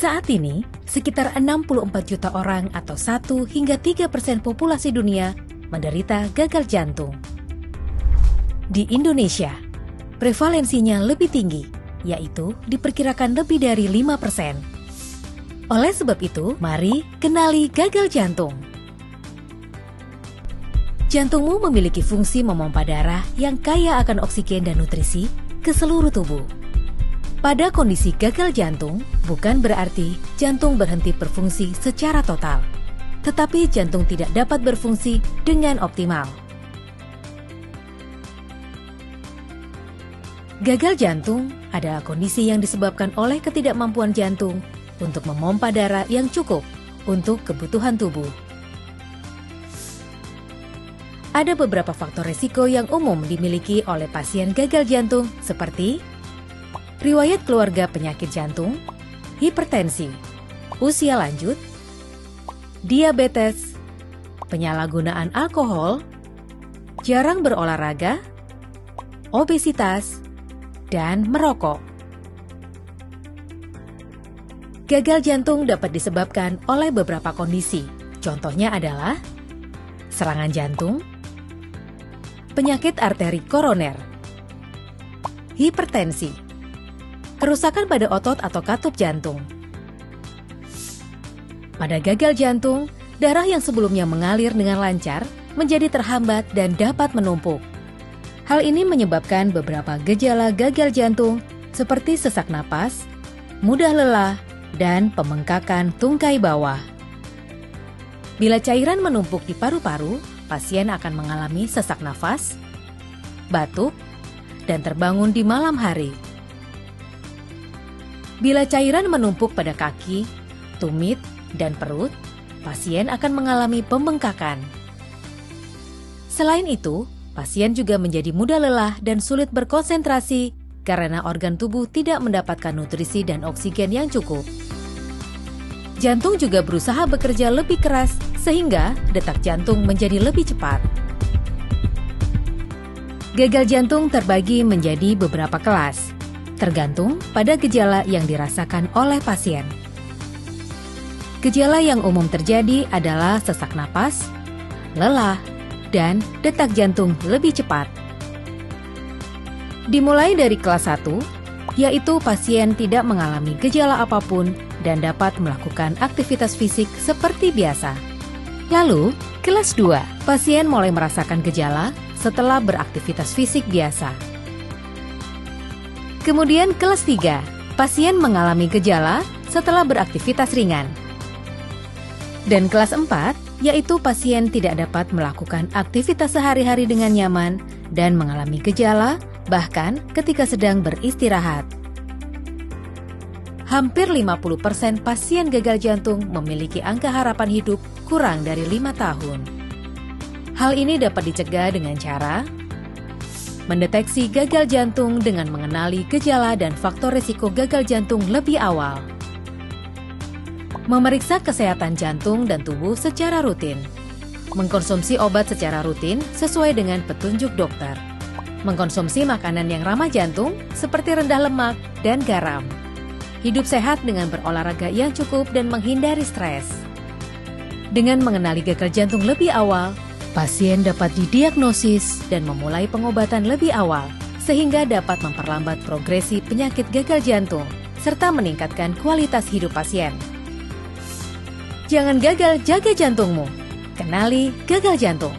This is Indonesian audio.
Saat ini, sekitar 64 juta orang atau 1 hingga 3% populasi dunia menderita gagal jantung. Di Indonesia, prevalensinya lebih tinggi, yaitu diperkirakan lebih dari 5%. Oleh sebab itu, mari kenali gagal jantung. Jantungmu memiliki fungsi memompa darah yang kaya akan oksigen dan nutrisi ke seluruh tubuh. Pada kondisi gagal jantung, bukan berarti jantung berhenti berfungsi secara total, tetapi jantung tidak dapat berfungsi dengan optimal. Gagal jantung adalah kondisi yang disebabkan oleh ketidakmampuan jantung untuk memompa darah yang cukup untuk kebutuhan tubuh. Ada beberapa faktor risiko yang umum dimiliki oleh pasien gagal jantung seperti riwayat keluarga penyakit jantung, hipertensi, usia lanjut, diabetes, penyalahgunaan alkohol, jarang berolahraga, obesitas, dan merokok. Gagal jantung dapat disebabkan oleh beberapa kondisi. Contohnya adalah serangan jantung, penyakit arteri koroner, hipertensi, kerusakan pada otot atau katup jantung. Pada gagal jantung, darah yang sebelumnya mengalir dengan lancar menjadi terhambat dan dapat menumpuk. Hal ini menyebabkan beberapa gejala gagal jantung seperti sesak napas, mudah lelah, dan pembengkakan tungkai bawah. Bila cairan menumpuk di paru-paru, pasien akan mengalami sesak nafas, batuk, dan terbangun di malam hari. Bila cairan menumpuk pada kaki, tumit, dan perut, pasien akan mengalami pembengkakan. Selain itu, pasien juga menjadi mudah lelah dan sulit berkonsentrasi karena organ tubuh tidak mendapatkan nutrisi dan oksigen yang cukup. Jantung juga berusaha bekerja lebih keras sehingga detak jantung menjadi lebih cepat. Gagal jantung terbagi menjadi beberapa kelas, tergantung pada gejala yang dirasakan oleh pasien. Gejala yang umum terjadi adalah sesak napas, lelah, dan detak jantung lebih cepat. Dimulai dari kelas 1, yaitu pasien tidak mengalami gejala apapun dan dapat melakukan aktivitas fisik seperti biasa. Lalu, kelas 2, pasien mulai merasakan gejala setelah beraktivitas fisik biasa. Kemudian kelas 3, pasien mengalami gejala setelah beraktivitas ringan. Dan kelas 4, yaitu pasien tidak dapat melakukan aktivitas sehari-hari dengan nyaman dan mengalami gejala bahkan ketika sedang beristirahat. Hampir 50% pasien gagal jantung memiliki angka harapan hidup kurang dari 5 tahun. Hal ini dapat dicegah dengan cara mendeteksi gagal jantung dengan mengenali gejala dan faktor risiko gagal jantung lebih awal, memeriksa kesehatan jantung dan tubuh secara rutin, mengkonsumsi obat secara rutin sesuai dengan petunjuk dokter, mengkonsumsi makanan yang ramah jantung seperti rendah lemak dan garam, hidup sehat dengan berolahraga yang cukup dan menghindari stres. Dengan mengenali gagal jantung lebih awal, pasien dapat didiagnosis dan memulai pengobatan lebih awal, sehingga dapat memperlambat progresi penyakit gagal jantung, serta meningkatkan kualitas hidup pasien. Jangan gagal jaga jantungmu. Kenali gagal jantung.